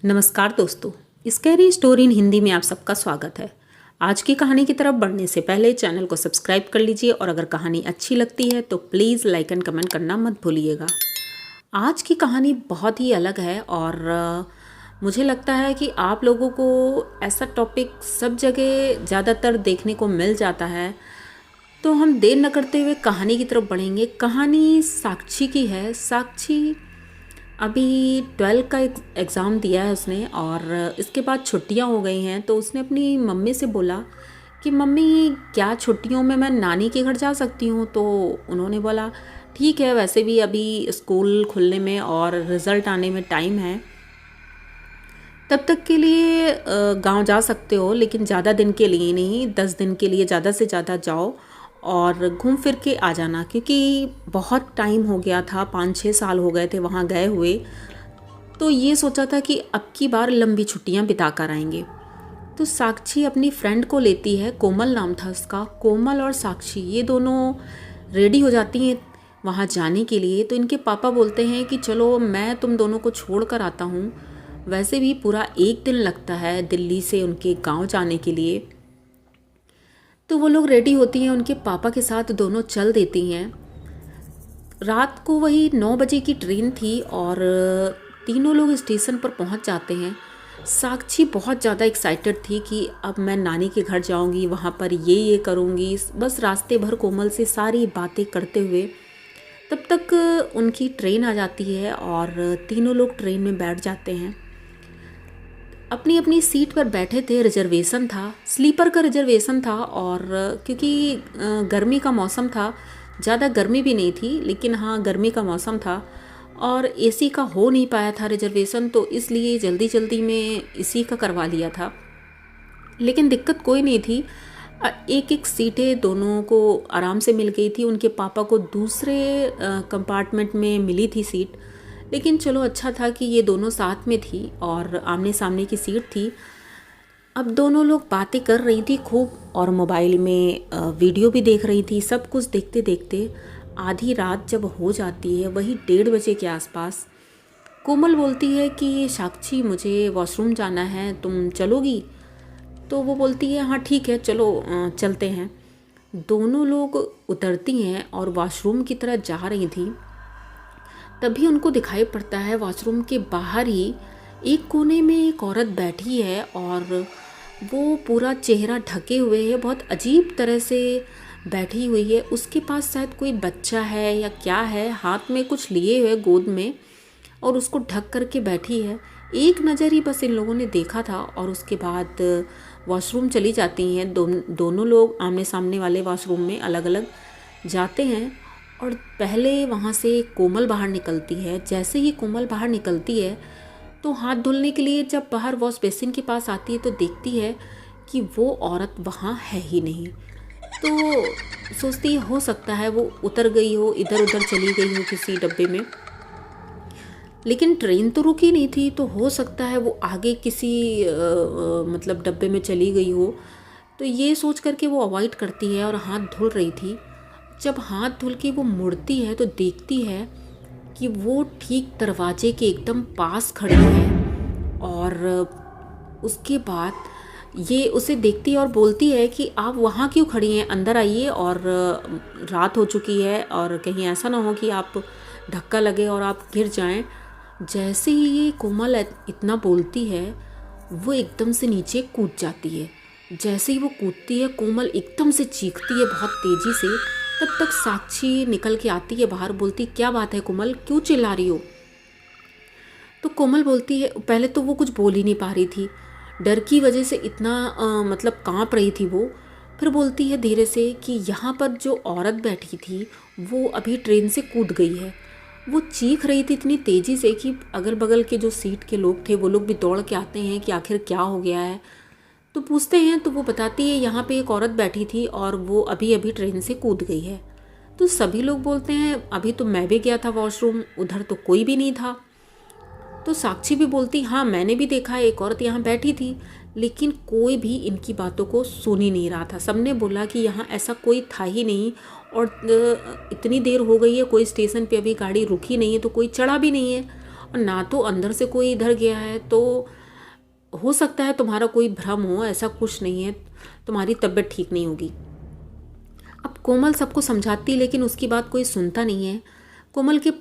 नमस्कार दोस्तों, scary story in Hindi में आप सबका स्वागत है। आज की कहानी की तरफ बढ़ने से पहले चैनल को सब्सक्राइब कर लीजिए और अगर कहानी अच्छी लगती है तो प्लीज़ लाइक एंड कमेंट करना मत भूलिएगा। आज की कहानी बहुत ही अलग है और मुझे लगता है कि आप लोगों को ऐसा टॉपिक सब जगह ज़्यादातर देखने को मिल जाता है। तो हम देर न करते हुए कहानी की तरफ बढ़ेंगे। कहानी साक्षी की है। साक्षी अभी 12 का एग्ज़ाम दिया है उसने और इसके बाद छुट्टियां हो गई हैं। तो उसने अपनी मम्मी से बोला कि मम्मी क्या छुट्टियों में मैं नानी के घर जा सकती हूँ। तो उन्होंने बोला ठीक है, वैसे भी अभी स्कूल खुलने में और रिज़ल्ट आने में टाइम है, तब तक के लिए गांव जा सकते हो, लेकिन ज़्यादा दिन के लिए नहीं, 10 दिन के लिए ज़्यादा से ज़्यादा जाओ और घूम फिर के आ जाना, क्योंकि बहुत टाइम हो गया था, 5-6 साल हो गए थे वहाँ गए हुए। तो ये सोचा था कि अब की बार लंबी छुट्टियाँ बिता कर आएंगे। तो साक्षी अपनी फ्रेंड को लेती है, कोमल नाम था उसका। कोमल और साक्षी ये दोनों रेडी हो जाती हैं वहाँ जाने के लिए। तो इनके पापा बोलते हैं कि चलो मैं तुम दोनों को छोड़ कर आता हूँ। वैसे भी पूरा 1 दिन लगता है दिल्ली से उनके गांव जाने के लिए। तो वो लोग रेडी होती हैं, उनके पापा के साथ दोनों चल देती हैं। रात को वही 9 बजे की ट्रेन थी और तीनों लोग स्टेशन पर पहुंच जाते हैं। साक्षी बहुत ज़्यादा एक्साइटेड थी कि अब मैं नानी के घर जाऊंगी, वहाँ पर ये करूंगी। बस रास्ते भर कोमल से सारी बातें करते हुए तब तक उनकी ट्रेन आ जाती है और तीनों लोग ट्रेन में बैठ जाते हैं। अपनी अपनी सीट पर बैठे थे। रिजर्वेशन था, स्लीपर का रिजर्वेशन था और क्योंकि गर्मी का मौसम था, ज़्यादा गर्मी भी नहीं थी लेकिन हाँ गर्मी का मौसम था और एसी का हो नहीं पाया था रिजर्वेशन, तो इसलिए जल्दी जल्दी में इसी का करवा लिया था। लेकिन दिक्कत कोई नहीं थी, एक एक सीटें दोनों को आराम से मिल गई थी। उनके पापा को दूसरे कंपार्टमेंट में मिली थी सीट, लेकिन चलो अच्छा था कि ये दोनों साथ में थी और आमने सामने की सीट थी। अब दोनों लोग बातें कर रही थी खूब और मोबाइल में वीडियो भी देख रही थी। सब कुछ देखते देखते आधी रात जब हो जाती है, वही 1:30 बजे के आसपास, कोमल बोलती है कि साक्षी मुझे वॉशरूम जाना है, तुम चलोगी? तो वो बोलती है हाँ ठीक है चलो चलते हैं। दोनों लोग उतरती हैं और वॉशरूम की तरह जा रही थी। तभी उनको दिखाई पड़ता है वॉशरूम के बाहर ही एक कोने में एक औरत बैठी है और वो पूरा चेहरा ढके हुए है, बहुत अजीब तरह से बैठी हुई है। उसके पास शायद कोई बच्चा है या क्या है, हाथ में कुछ लिए हुए गोद में, और उसको ढक करके बैठी है। एक नज़र ही बस इन लोगों ने देखा था और उसके बाद वॉशरूम चली जाती हैं। दोनों लोग आमने सामने वाले वॉशरूम में अलग अलग जाते हैं और पहले वहाँ से कोमल बाहर निकलती है। जैसे ही कोमल बाहर निकलती है तो हाथ धुलने के लिए जब बाहर वॉश बेसिन के पास आती है तो देखती है कि वो औरत वहाँ है ही नहीं। तो सोचती है हो सकता है वो उतर गई हो, इधर उधर चली गई हो किसी डब्बे में, लेकिन ट्रेन तो रुकी नहीं थी, तो हो सकता है वो आगे किसी मतलब डब्बे में चली गई हो। तो ये सोच करके वो अवॉइड करती है और हाथ धुल रही थी। जब हाथ धुल के वो मुड़ती है तो देखती है कि वो ठीक दरवाजे के एकदम पास खड़ी है और उसके बाद ये उसे देखती है और बोलती है कि आप वहाँ क्यों खड़ी हैं, अंदर आइए, और रात हो चुकी है और कहीं ऐसा ना हो कि आप धक्का लगे और आप गिर जाएं। जैसे ही ये कोमल इतना बोलती है वो एकदम से नीचे कूद जाती है। जैसे ही वो कूदती है कोमल एकदम से चीखती है बहुत तेज़ी से। तब तक साक्षी निकल के आती है बाहर, बोलती क्या बात है कोमल, क्यों चिल्ला रही हो? तो कोमल बोलती है, पहले तो वो कुछ बोल ही नहीं पा रही थी, डर की वजह से इतना मतलब कांप रही थी वो। फिर बोलती है धीरे से कि यहाँ पर जो औरत बैठी थी वो अभी ट्रेन से कूद गई है। वो चीख रही थी इतनी तेज़ी से कि अगल बगल के जो सीट के लोग थे वो लोग भी दौड़ के आते हैं कि आखिर क्या हो गया है। तो पूछते हैं तो वो बताती है यहाँ पे एक औरत बैठी थी और वो अभी अभी ट्रेन से कूद गई है। तो सभी लोग बोलते हैं अभी तो मैं भी गया था वॉशरूम, उधर तो कोई भी नहीं था। तो साक्षी भी बोलती हाँ मैंने भी देखा एक औरत यहाँ बैठी थी, लेकिन कोई भी इनकी बातों को सुन ही नहीं रहा था। सबने बोला कि यहाँ ऐसा कोई था ही नहीं और इतनी देर हो गई है, कोई स्टेशन पे अभी गाड़ी रुकी नहीं है तो कोई चढ़ा भी नहीं है। और ना तो अंदर से कोई इधर गया है, तो हो सकता है तुम्हारा कोई भ्रम हो, ऐसा कुछ नहीं है, तुम्हारी तबीयत ठीक नहीं होगी। अब कोमल सबको समझाती है लेकिन उसकी बात कोई सुनता नहीं है। कोमल के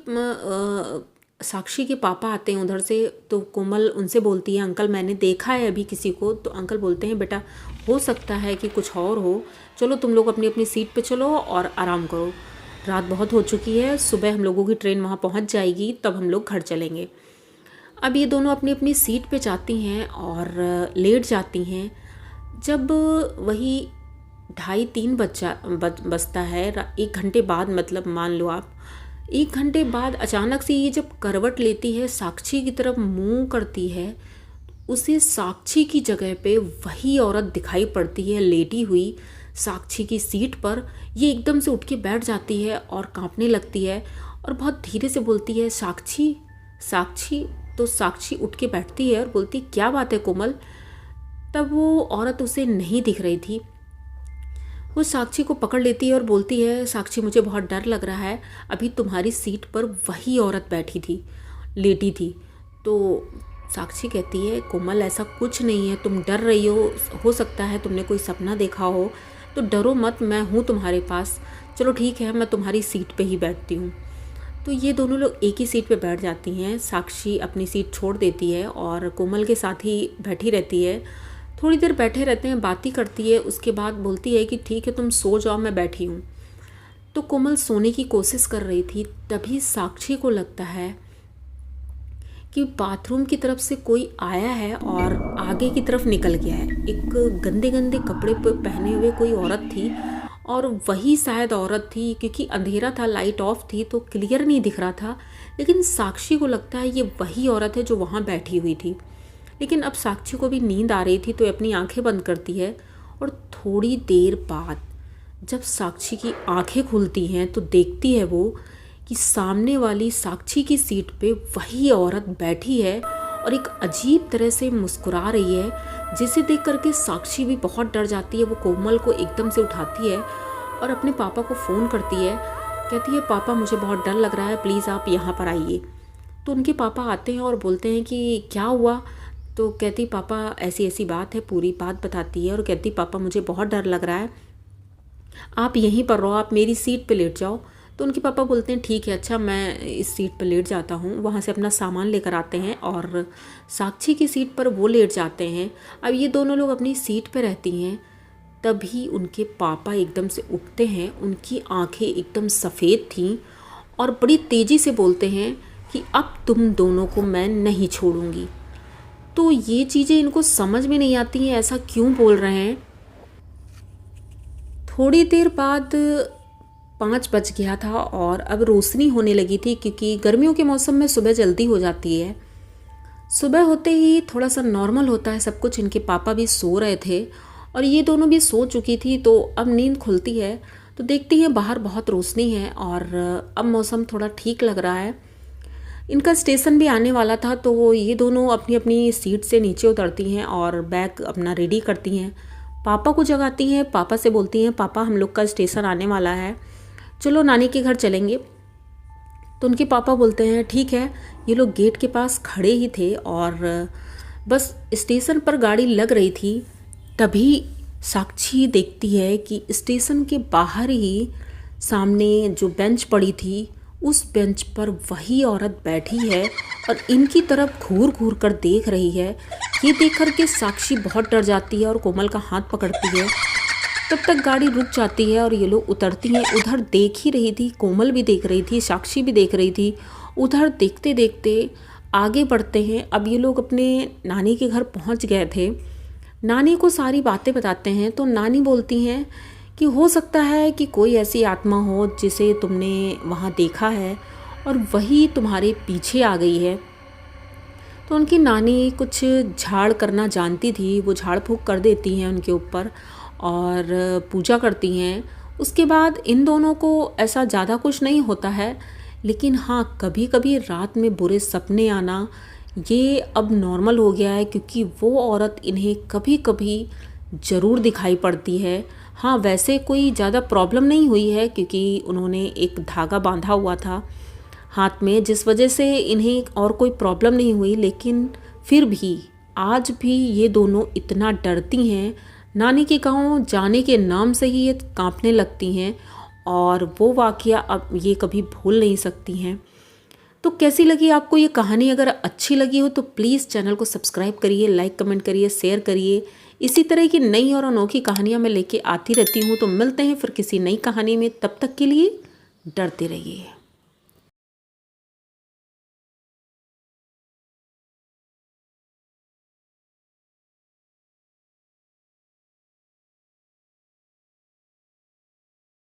साक्षी के पापा आते हैं उधर से, तो कोमल उनसे बोलती है अंकल मैंने देखा है अभी किसी को। तो अंकल बोलते हैं बेटा हो सकता है कि कुछ और हो, चलो तुम लोग अपनी अपनी सीट पे चलो और आराम करो, रात बहुत हो चुकी है, सुबह हम लोगों की ट्रेन वहाँ पहुँच जाएगी, तब हम लोग घर चलेंगे। अब ये दोनों अपनी अपनी सीट पे जाती हैं और लेट जाती हैं। जब वही 2:30-3 बजता है, 1 घंटे बाद, मतलब मान लो आप 1 घंटे बाद अचानक से ये जब करवट लेती है, साक्षी की तरफ मुंह करती है, उसे साक्षी की जगह पे वही औरत दिखाई पड़ती है लेटी हुई साक्षी की सीट पर। ये एकदम से उठ के बैठ जाती है और कांपने लगती है और बहुत धीरे से बोलती है साक्षी साक्षी। तो साक्षी उठ के बैठती है और बोलती क्या बात है कोमल। तब वो औरत उसे नहीं दिख रही थी। वो साक्षी को पकड़ लेती है और बोलती है साक्षी मुझे बहुत डर लग रहा है, अभी तुम्हारी सीट पर वही औरत बैठी थी, लेटी थी। तो साक्षी कहती है कोमल ऐसा कुछ नहीं है, तुम डर रही हो सकता है तुमने कोई सपना देखा हो, तो डरो मत, मैं हूँ तुम्हारे पास, चलो ठीक है मैं तुम्हारी सीट पे ही बैठती हूँ। तो ये दोनों लोग एक ही सीट पे बैठ जाती हैं। साक्षी अपनी सीट छोड़ देती है और कोमल के साथ ही बैठी रहती है। थोड़ी देर बैठे रहते हैं, बातें करती है, उसके बाद बोलती है कि ठीक है तुम सो जाओ, मैं बैठी हूँ। तो कोमल सोने की कोशिश कर रही थी, तभी साक्षी को लगता है कि बाथरूम की तरफ से कोई आया है और आगे की तरफ निकल गया है। एक गंदे गंदे कपड़े पहने हुए कोई औरत थी और वही शायद औरत थी, क्योंकि अंधेरा था, लाइट ऑफ थी तो क्लियर नहीं दिख रहा था, लेकिन साक्षी को लगता है ये वही औरत है जो वहाँ बैठी हुई थी। लेकिन अब साक्षी को भी नींद आ रही थी तो अपनी आंखें बंद करती है और थोड़ी देर बाद जब साक्षी की आंखें खुलती हैं तो देखती है वो कि सामने वाली साक्षी की सीट पे वही औरत बैठी है और एक अजीब तरह से मुस्कुरा रही है, जिसे देख करके साक्षी भी बहुत डर जाती है। वो कोमल को एकदम से उठाती है और अपने पापा को फ़ोन करती है, कहती है पापा मुझे बहुत डर लग रहा है, प्लीज़ आप यहाँ पर आइए। तो उनके पापा आते हैं और बोलते हैं कि क्या हुआ। तो कहती पापा ऐसी ऐसी बात है, पूरी बात बताती है और कहती पापा मुझे बहुत डर लग रहा है, आप यहीं पर रहो, आप मेरी सीट पे लेट जाओ। तो उनके पापा बोलते हैं ठीक है अच्छा मैं इस सीट पर लेट जाता हूँ। वहाँ से अपना सामान लेकर आते हैं और साक्षी की सीट पर वो लेट जाते हैं। अब ये दोनों लोग अपनी सीट पर रहती हैं, तभी उनके पापा एकदम से उठते हैं। उनकी आंखें एकदम सफ़ेद थीं और बड़ी तेज़ी से बोलते हैं कि अब तुम दोनों को मैं नहीं छोड़ूंगी। तो ये चीज़ें इनको समझ में नहीं आती हैं, ऐसा क्यों बोल रहे हैं। थोड़ी देर बाद 5 बज गया था और अब रोशनी होने लगी थी, क्योंकि गर्मियों के मौसम में सुबह जल्दी हो जाती है। सुबह होते ही थोड़ा सा नॉर्मल होता है सब कुछ। इनके पापा भी सो रहे थे और ये दोनों भी सो चुकी थी। तो अब नींद खुलती है तो देखती हैं बाहर बहुत रोशनी है और अब मौसम थोड़ा ठीक लग रहा है। इनका स्टेशन भी आने वाला था, तो ये दोनों अपनी अपनी सीट से नीचे उतरती हैं और बैग अपना रेडी करती हैं। पापा को जगाती हैं, पापा से बोलती हैं पापा हम लोग का स्टेशन आने वाला है, चलो नानी के घर चलेंगे। तो उनके पापा बोलते हैं ठीक है। ये लोग गेट के पास खड़े ही थे और बस स्टेशन पर गाड़ी लग रही थी, तभी साक्षी देखती है कि स्टेशन के बाहर ही सामने जो बेंच पड़ी थी उस बेंच पर वही औरत बैठी है और इनकी तरफ घूर घूर कर देख रही है। ये देख कर के साक्षी बहुत डर जाती है और कोमल का हाथ पकड़ती है। तब तक गाड़ी रुक जाती है और ये लोग उतरती हैं। उधर देख ही रही थी, कोमल भी देख रही थी, साक्षी भी देख रही थी। उधर देखते देखते आगे बढ़ते हैं। अब ये लोग अपने नानी के घर पहुंच गए थे। नानी को सारी बातें बताते हैं तो नानी बोलती हैं कि हो सकता है कि कोई ऐसी आत्मा हो जिसे तुमने वहाँ देखा है और वही तुम्हारे पीछे आ गई है। तो उनकी नानी कुछ झाड़ करना जानती थी, वो झाड़ फूँक कर देती हैं उनके ऊपर और पूजा करती हैं। उसके बाद इन दोनों को ऐसा ज़्यादा कुछ नहीं होता है, लेकिन हाँ कभी कभी रात में बुरे सपने आना ये अब नॉर्मल हो गया है, क्योंकि वो औरत इन्हें कभी कभी ज़रूर दिखाई पड़ती है। हाँ वैसे कोई ज़्यादा प्रॉब्लम नहीं हुई है, क्योंकि उन्होंने एक धागा बांधा हुआ था। हाथ में, जिस वजह से इन्हें और कोई प्रॉब्लम नहीं हुई। लेकिन फिर भी आज भी ये दोनों इतना डरती हैं, नानी के गांव जाने के नाम से ही ये कांपने लगती हैं और वो वाकया अब ये कभी भूल नहीं सकती हैं। तो कैसी लगी आपको ये कहानी? अगर अच्छी लगी हो तो प्लीज़ चैनल को सब्सक्राइब करिए, लाइक कमेंट करिए, शेयर करिए। इसी तरह की नई और अनोखी कहानियाँ मैं लेके आती रहती हूँ। तो मिलते हैं फिर किसी नई कहानी में, तब तक के लिए डरते रहिए।